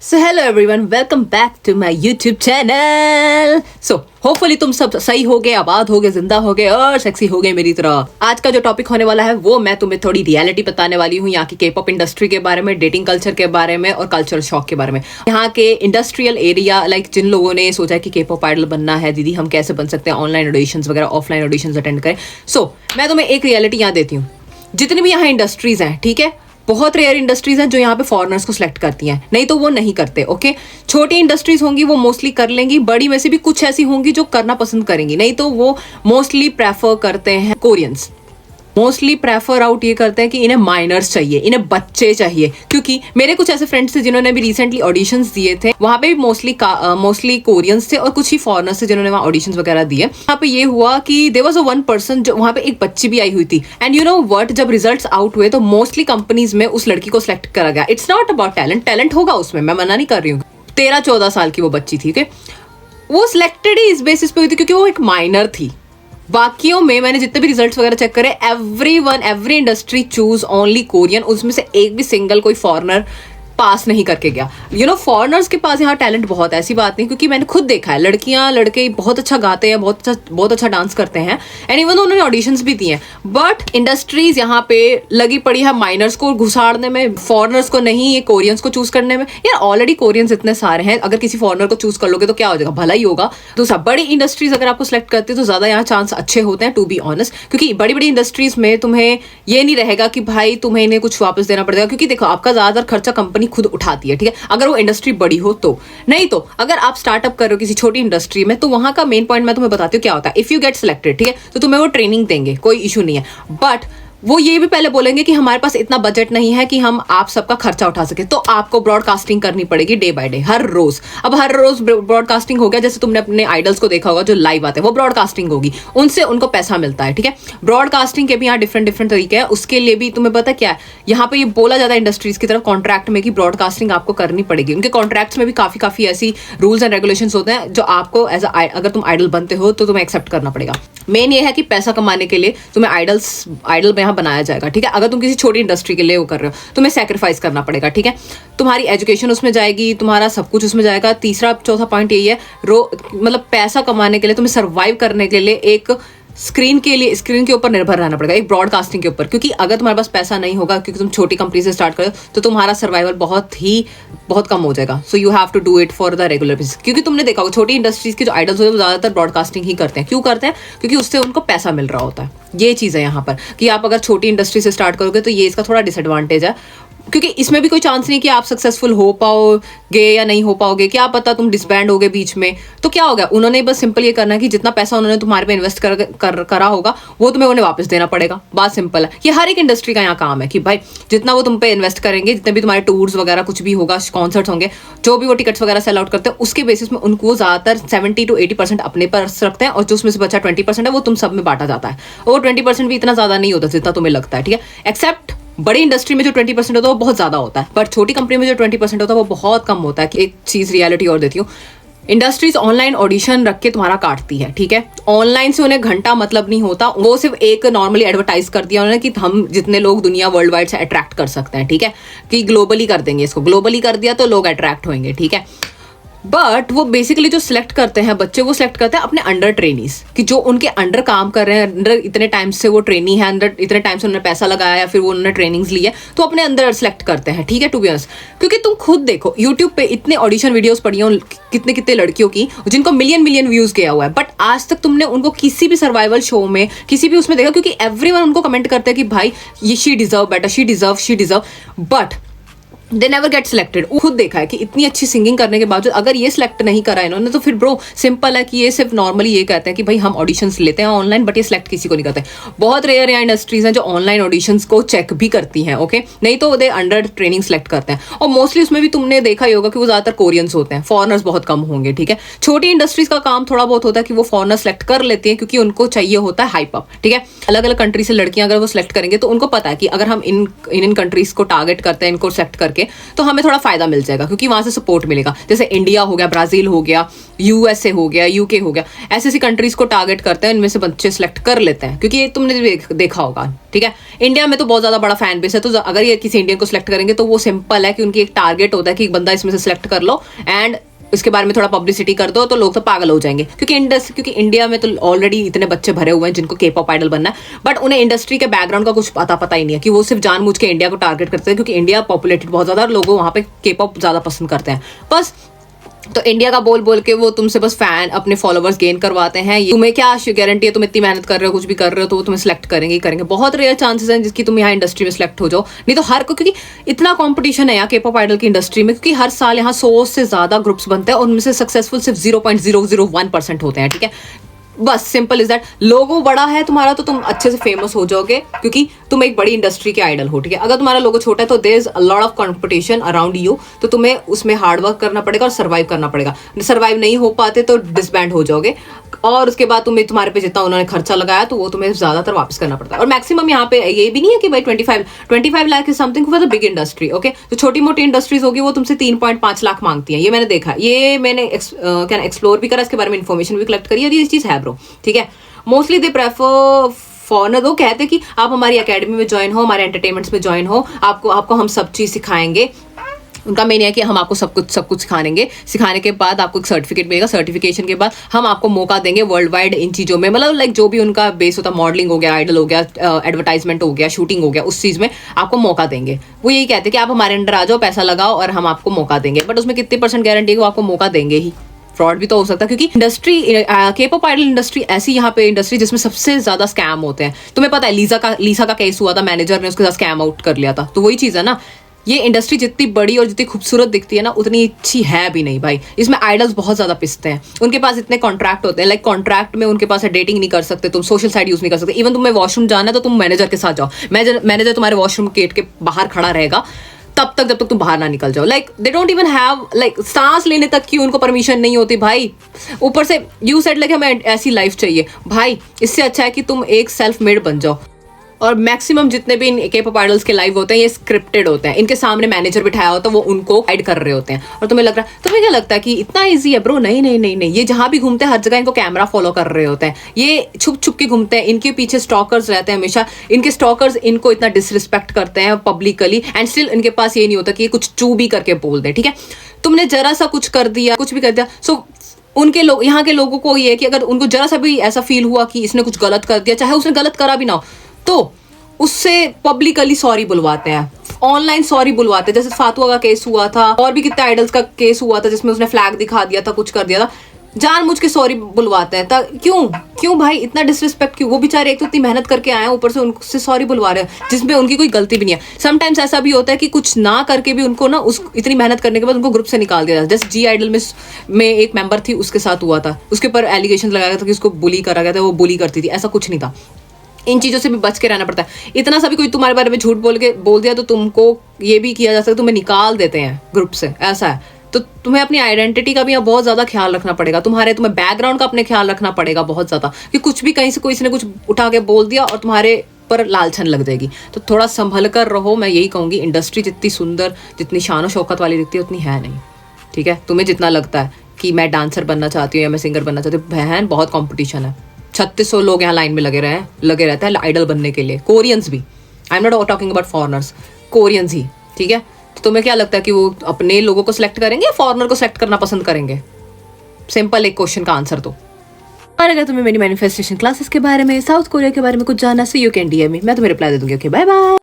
So hello everyone, welcome back to my YouTube channel. So hopefully तुम सब सही हो गए, आबाद हो गए, जिंदा हो गए और सेक्सी हो गए मेरी तरह। आज का जो टॉपिक होने वाला है वो मैं तुम्हें थोड़ी रियलिटी बताने वाली हूँ यहाँ की के पॉप इंडस्ट्री के बारे में, डेटिंग कल्चर के बारे में और कल्चरल शॉक के बारे में। यहाँ के इंडस्ट्रियल एरिया लाइक जिन लोगों ने सोचा कि के पॉप आइडल बनना है, दीदी हम कैसे बन सकते हैं, ऑनलाइन ऑडिशंस वगैरह, ऑफलाइन ऑडिशंस अटेंड करें। सो मैं तुम्हें एक रियलिटी यहाँ देती हूँ। जितनी भी यहाँ इंडस्ट्रीज हैं, ठीक है, बहुत रेयर इंडस्ट्रीज हैं जो यहाँ पे फॉरेनर्स को सिलेक्ट करती हैं, नहीं तो वो नहीं करते। ओके, छोटी इंडस्ट्रीज होंगी वो मोस्टली कर लेंगी, बड़ी में से भी कुछ ऐसी होंगी जो करना पसंद करेंगी, नहीं तो वो मोस्टली प्रेफर करते हैं कोरियंस। मोस्टली प्रेफर आउट ये करते हैं कि इन्हें माइनर्स चाहिए, इन्हें बच्चे चाहिए। क्योंकि मेरे कुछ ऐसे फ्रेंड्स थे जिन्होंने भी रिसेंटली ऑडिशंस दिए थे, वहाँ पे भी मोस्टली कोरियंस थे और कुछ ही फॉरेनर्स थे जिन्होंने वहाँ ऑडिशंस वगैरह दिए। वहाँ पे ये हुआ कि there was a one person, जो वहाँ पे एक बच्ची भी आई हुई थी। एंड यू नो व्हाट, जब रिजल्ट्स आउट हुए तो मोस्टली कंपनीज में उस लड़की को सिलेक्ट करा गया। इट्स नॉट अबाउट टैलेंट होगा उसमें, मैं मना नहीं कर रही हूँ। 13-14 साल की वो बच्ची थी, वो सिलेक्टेड ही इस बेसिस पे हुई थी क्योंकि वो एक माइनर थी। बाकियों में मैंने जितने भी रिजल्ट्स वगैरह चेक करे, every industry choose only Korean. उसमें से एक भी सिंगल कोई फॉरेनर पास नहीं करके गया। यू नो फॉरेनर्स के पास यहाँ टैलेंट बहुत है, ऐसी बात नहीं, क्योंकि मैंने खुद देखा है लड़कियां लड़के बहुत अच्छा गाते हैं, बहुत अच्छा डांस करते हैं। एंड इवन उन्होंने ऑडिशंस भी दिए हैं, बट इंडस्ट्रीज यहाँ पे लगी पड़ी है माइनर्स को घुसाड़ने में, फॉरेनर्स को नहीं, ये कोरियंस को चूज करने में। यार ऑलरेडी कोरियंस इतने सारे हैं, अगर किसी फॉरेनर को चूज कर लोगे तो क्या हो जाएगा, भला ही होगा। तो सब बड़ी इंडस्ट्रीज अगर आपको सिलेक्ट करती है तो ज्यादा यहाँ चांस अच्छे होते हैं, टू बी ऑनेस्ट। क्योंकि बड़ी बड़ी इंडस्ट्रीज में तुम्हें ये नहीं रहेगा कि भाई तुम्हें इन्हें कुछ वापस देना पड़ेगा, क्योंकि देखो आपका ज्यादातर खर्चा कंपनी खुद उठाती है, ठीक है, अगर वो इंडस्ट्री बड़ी हो तो। नहीं तो अगर आप स्टार्टअप कर रहे हो किसी छोटी इंडस्ट्री में, तो वहां का मेन पॉइंट मैं तुम्हें बताती हूँ क्या होता है। इफ यू गेट सिलेक्टेड, ठीक है, तो तुम्हें वो ट्रेनिंग देंगे, कोई इशू नहीं है, बट वो ये भी पहले बोलेंगे कि हमारे पास इतना बजट नहीं है कि हम आप सबका खर्चा उठा सके, तो आपको ब्रॉडकास्टिंग करनी पड़ेगी डे बाय डे, हर रोज। अब हर रोज ब्रॉडकास्टिंग हो गया, जैसे तुमने अपने आइडल्स को देखा होगा जो लाइव आते हैं, वो ब्रॉडकास्टिंग होगी, उनसे उनको पैसा मिलता है, ठीक है। ब्रॉडकास्टिंग के भी यहाँ डिफरेंट तरीके हैं, उसके लिए भी तुम्हें पता क्या है, यहाँ पे ये बोला जाता है इंडस्ट्रीज की तरफ कॉन्ट्रैक्ट में कि ब्रॉडकास्टिंग आपको करनी पड़ेगी। उनके कॉन्ट्रैक्ट्स में भी काफी ऐसी रूल्स एंड रेगुलेशन होते हैं जो आपको अगर तुम आइडल बनते हो तो तुम्हें एक्सेप्ट करना पड़ेगा। मेन ये है कि पैसा कमाने के लिए तुम्हें आइडल में यहाँ बनाया जाएगा, ठीक है। अगर तुम किसी छोटी इंडस्ट्री के लिए वो कर रहे हो, तुम्हें सैक्रिफाइस करना पड़ेगा, ठीक है। तुम्हारी एजुकेशन उसमें जाएगी, तुम्हारा सब कुछ उसमें जाएगा। तीसरा चौथा पॉइंट यही है, मतलब पैसा कमाने के लिए, तुम्हें सर्वाइव करने के लिए एक स्क्रीन के ऊपर निर्भर रहना पड़ेगा, एक ब्रॉडकास्टिंग के ऊपर। क्योंकि अगर तुम्हारे पास पैसा नहीं होगा, क्योंकि तुम छोटी कंपनी से स्टार्ट करो, तो तुम्हारा सर्वाइवल बहुत कम हो जाएगा। So you have to do it for the regular basis. क्योंकि तुमने देखा होगा छोटी इंडस्ट्रीज के जो आइडल्स होते हैं वो ज्यादातर ब्रॉडकास्टिंग ही करते हैं। क्यों करते हैं? क्योंकि उससे उनको पैसा मिल रहा होता है। ये चीज है यहाँ पर कि आप अगर छोटी इंडस्ट्री से स्टार्ट करोगे तो ये इसका थोड़ा डिसएडवांटेज है, क्योंकि इसमें भी कोई चांस नहीं कि आप सक्सेसफुल हो पाओगे या नहीं हो पाओगे। क्या पता तुम डिसबैंड होगे बीच में, तो क्या होगा, उन्होंने बस सिंपल ये करना है कि जितना पैसा उन्होंने तुम्हारे पे इन्वेस्ट करा होगा वो तुम्हें उन्हें वापस देना पड़ेगा। बात सिंपल है। ये हर एक इंडस्ट्री का यहाँ काम है कि भाई जितना वो तुम पे इन्वेस्ट करेंगे, जितने भी तुम्हारे टूर्स वगैरह कुछ भी होगा, कॉन्सर्ट्स होंगे, जो भी वो टिकट्स वगैरह सेल आउट करते हैं, उसके बेसिस में उनको ज्यादातर 70 to 80% अपने पास रखते हैं, और जो उसमें से बचा 20% है वो तुम सब में बांटा जाता है। और 20% भी इतना ज्यादा नहीं होता जितना तुम्हें लगता है, ठीक है। एक्सेप्ट बड़ी इंडस्ट्री में जो 20% होता है वो बहुत ज्यादा होता है, बट छोटी कंपनी में जो 20% होता है वो बहुत कम होता है। कि एक चीज रियलिटी और देती हूँ, इंडस्ट्रीज ऑनलाइन ऑडिशन रख के तुम्हारा काटती है, ठीक है। ऑनलाइन से उन्हें घंटा मतलब नहीं होता, वो सिर्फ एक नॉर्मली एडवर्टाइज कर दिया उन्होंने कि हम जितने लोग दुनिया वर्ल्ड वाइड से अट्रैक्ट कर सकते हैं, ठीक है, कि ग्लोबली कर देंगे इसको, ग्लोबली कर दिया तो लोग अट्रैक्ट होंगे, ठीक है। बट वो बेसिकली जो सिलेक्ट करते हैं बच्चे, वो सिलेक्ट करते हैं अपने अंडर ट्रेनीज, कि जो उनके अंडर काम कर रहे हैं, अंडर इतने टाइम से वो ट्रेनी है, अंदर इतने टाइम से उन्होंने पैसा लगाया या फिर वो उन्होंने ट्रेनिंग्स ली है, तो अपने अंदर सिलेक्ट करते हैं, ठीक है, टू बी ऑनेस्ट। क्योंकि तुम खुद देखो यूट्यूब पे इतने ऑडिशन वीडियोस पड़ी हैं कितने लड़कियों की जिनको मिलियन व्यूज गया हुआ है, बट आज तक तुमने उनको किसी भी सर्वाइवल शो में, किसी भी उसमें देखा? क्योंकि एवरीवन उनको कमेंट करते हैं कि भाई ये she deserve better, she deserve, but they never get selected. खुद देखा है कि इतनी अच्छी सिंगिंग करने के बावजूद अगर ये सिलेक्ट नहीं करा इन्होंने, तो फिर ब्रो सिंपल है कि ये सिर्फ नॉर्मली ये कहते हैं कि भाई हम ऑडिशंस लेते हैं ऑनलाइन, बट ये सिलेक्ट किसी को नहीं करते। बहुत रेयर यहाँ इंडस्ट्रीज हैं जो ऑनलाइन ऑडिशंस को चेक भी करती हैं, ओके, नहीं तो वो अंडर ट्रेनिंग सिलेक्ट करते हैं। और मोस्टली उसमें भी तुमने देखा ही होगा कि वो ज्यादातर कोरियंस होते हैं, फॉरनर्स बहुत कम होंगे, ठीक है। छोटी इंडस्ट्रीज का काम थोड़ा बहुत होता है कि वो फॉरनर सेलेक्ट कर लेती है, क्योंकि उनको चाहिए होता है हाइप अप, ठीक है। अलग अलग कंट्री से लड़कियां अगर वो सिलेक्ट करेंगे तो उनको पता है कि अगर हम इन कंट्रीज को टारगेट करते हैं, इनको सेलेक्ट करके करके, तो हमें थोड़ा फायदा मिल जाएगा क्योंकि वहां से सपोर्ट मिलेगा। जैसे इंडिया हो गया, ब्राजील हो गया, यूएसए हो गया, यूके हो गया, ऐसी ऐसी कंट्रीज को टारगेट करते हैं, इनमें से बच्चे सिलेक्ट कर लेते हैं क्योंकि तुमने देखा होगा, ठीक है। इंडिया में तो बहुत ज्यादा बड़ा फैन बेस है, तो अगर ये किसी इंडियन को सिलेक्ट करेंगे तो वो सिंपल है कि उनकी एक टारगेट होता है कि एक बंदा इसमें से सिलेक्ट कर लो एंड इसके बारे में थोड़ा पब्लिसिटी कर दो तो लोग तो पागल हो जाएंगे क्योंकि इंडिया में तो ऑलरेडी इतने बच्चे भरे हुए हैं जिनको के पॉप आइडल बनना है, बट उन्हें इंडस्ट्री के बैकग्राउंड का कुछ पता ही नहीं है कि वो सिर्फ जानबूझ के इंडिया को टारगेट करते हैं क्योंकि इंडिया पॉपुलेटेड बहुत ज्यादा, लोग वहां पे के पॉप ज्यादा पसंद करते हैं बस। तो इंडिया का बोल बोल के वो तुमसे बस फैन अपने फॉलोवर्स गेन करवाते हैं। तुम्हें क्या गारंटी है, तुम इतनी मेहनत कर रहे हो, कुछ भी कर रहे हो, तो वो तुम्हें सिलेक्ट करेंगे ही करेंगे। बहुत रेयर चांसेस हैं जिसकी तुम यहाँ इंडस्ट्री में सिलेक्ट हो जाओ, नहीं तो हर को, क्योंकि इतना कंपटीशन है यहाँ के पॉप आइडल की इंडस्ट्री में, क्योंकि हर साल यहाँ 100 से ज्यादा ग्रुप्स बनते हैं और उनमें से सक्सेसफुल सिर्फ 0.001% होते हैं, ठीक है। बस सिंपल इज दैट। लोगो बड़ा है तुम्हारा तो तुम अच्छे से फेमस हो जाओगे क्योंकि तुम एक बड़ी इंडस्ट्री के आइडल हो, ठीक है। अगर तुम्हारा लोगो छोटा है तो there is a lot of competition around you, तो तुम्हें उसमें हार्डवर्क करना पड़ेगा और सर्वाइव करना पड़ेगा। सर्वाइव नहीं हो पाते तो डिसबैंड हो जाओगे और उसके बाद तुम्हारे पे जितना उन्होंने खर्चा लगाया तो वो तुम्हें ज्यादातर वापस करना पड़ता है। और मैक्सिमम यहाँ पे ये भी नहीं है कि भाई 25 lakh is something for the big industry, okay. तो छोटी मोटी इंडस्ट्रीज होगी वो तुमसे 3.5 लाख मांगती है, ये मैंने देखा, ये मैंने क्या एक्सप्लोर भी करा, इसके बारे में इन्फॉर्मेशन भी कलेक्ट करी और ये चीज है ब्रो, ठीक है। मोस्टली दे प्रेफर फॉरनर, वो कहते हैं कि आप हमारी एकेडमी में ज्वाइन हो, हमारे एंटरटेनमेंट्स में ज्वाइन हो, आपको हम सब चीज सिखाएंगे। उनका मेन है कि हम आपको सब कुछ सिखाएंगे, सिखाने के बाद आपको एक सर्टिफिकेट मिलेगा, सर्टिफिकेशन के बाद हम आपको मौका देंगे वर्ल्ड वाइड इन चीज़ों में, मतलब लाइक जो भी उनका बेस होता है, मॉडलिंग हो गया, आइडल हो गया, एडवर्टाइजमेंट हो गया, शूटिंग हो गया, उस चीज़ में आपको मौका देंगे। वो यही कहते हैं कि आप हमारे अंडर आ जाओ, पैसा लगाओ और हम आपको मौका देंगे, बट उसमें कितनी % गारंटी है कि वो आपको मौका देंगे ही? फ्रॉड भी तो हो सकता है क्योंकि इंडस्ट्री, के पॉप आइडल इंडस्ट्री ऐसी यहाँ पे इंडस्ट्री जिसमें सबसे ज्यादा स्कैम होते हैं। तुम्हें पता है लीसा का केस हुआ था, मैनेजर ने उसके साथ स्कैम आउट कर लिया था, तो वही चीज है ना। ये इंडस्ट्री जितनी बड़ी और जितनी खूबसूरत दिखती है ना, उतनी अच्छी है भी नहीं भाई। इसमें आइडल्स बहुत ज्यादा पिसते हैं, उनके पास इतने कॉन्ट्रैक्ट होते हैं, लाइक कॉन्ट्रैक्ट में उनके पास डेटिंग नहीं कर सकते, तुम सोशल साइड यूज नहीं कर सकते, इवन तुम्हें वॉशरूम जाना है तो तुम मैनेजर के साथ जाओ, मैनेजर तुम्हारे वॉशरूम गेट के बाहर खड़ा रहेगा तब तक जब तक तुम बाहर ना निकल जाओ। Like they don't even have, like सांस लेने तक की उनको परमिशन नहीं होती भाई। ऊपर से यू सेड लाइक हमें ऐसी लाइफ चाहिए भाई, इससे अच्छा है कि तुम एक सेल्फ मेड बन जाओ। और मैक्सिमम जितने भी इन के पॉप आइडल्स के लाइव होते हैं ये स्क्रिप्टेड होते हैं, इनके सामने मैनेजर बिठाया होता है, वो उनको गाइड कर रहे होते हैं। और तुम्हें क्या लगता है कि इतना ईजी है ब्रो? नहीं नहीं नहीं नहीं, ये जहां भी घूमते हैं हर जगह इनको कैमरा फॉलो कर रहे होते हैं, ये छुप छुप के घूमते हैं, इनके पीछे स्टॉकर्स रहते हैं हमेशा, इनके स्टॉकर्स इनको इतना डिसरिस्पेक्ट करते हैं पब्लिकली एंड स्टिल इनके पास ये नहीं होता कि ये कुछ चू भी करके बोल दे, ठीक है। तुमने जरा सा कुछ कर दिया, कुछ भी कर दिया, सो उनके लोग, यहाँ के लोगों को ये है कि अगर उनको जरा सा भी ऐसा फील हुआ कि इसने कुछ गलत कर दिया, चाहे उसने गलत करा भी ना हो, तो उससे पब्लिकली सॉरी बुलवाते हैं, ऑनलाइन सॉरी बुलवाते हैं। जैसे फातुआ का केस हुआ था और भी कितने आइडल्स का केस हुआ था जिसमें उसने फ्लैग दिखा दिया था, कुछ कर दिया था, जानबूझ के सॉरी बुलवाते हैं। क्यों भाई इतना डिसरिस्पेक्ट क्यों? वो बेचारे एक तो इतनी मेहनत करके आए हैं, ऊपर से उनसे सॉरी बुलवा रहे हैं जिसमें उनकी कोई गलती भी नहीं है। समटाइम्स ऐसा भी होता है कि कुछ ना करके भी उनको ना उस इतनी मेहनत करने के बाद उनको ग्रुप से निकाल दिया जाता है। जैसे जी आइडल में एक मेंबर थी, उसके साथ हुआ था, उसके ऊपर एलिगेशन लगाया गया था कि उसको बुली करा गया था, वो बुली करती थी, ऐसा कुछ नहीं था। इन चीज़ों से भी बच के रहना पड़ता है। इतना सा भी कोई तुम्हारे बारे में झूठ बोल दिया तो तुमको ये भी किया जा सकता है, तुम्हें निकाल देते हैं ग्रुप से, ऐसा है। तो तुम्हें अपनी आइडेंटिटी का भी बहुत ज़्यादा ख्याल रखना पड़ेगा, तुम्हें बैकग्राउंड का अपने ख्याल रखना पड़ेगा बहुत ज़्यादा, कि कुछ भी कहीं से कोई ने कुछ उठा के बोल दिया और तुम्हारे पर लालछन लग जाएगी। तो थोड़ा संभल कर रहो, मैं यही कहूँगी। इंडस्ट्री जितनी सुंदर, जितनी शान शौकत वाली दिखती है उतनी है नहीं, ठीक है। तुम्हें जितना लगता है कि मैं डांसर बनना चाहती हूँ या मैं सिंगर बनना चाहती हूँ, बहन बहुत कॉम्पिटिशन है। 3600 लोग यहाँ लाइन में लगे रहते हैं आइडल बनने के लिए, कोरियंस भी, I am not talking about foreigners, Koreans ही, ठीक है। तो तुम्हें क्या लगता है कि वो अपने लोगों को सिलेक्ट करेंगे या फॉरनर को सिलेक्ट करना पसंद करेंगे? सिंपल एक क्वेश्चन का आंसर दो। और अगर तुम्हें मेरी मैनिफेस्टेशन क्लासेस के बारे में, साउथ कोरिया के बारे में कुछ जानना है, so you can DM me, मैं तुम्हें रिप्लाई दे दूंगी। Okay, bye bye.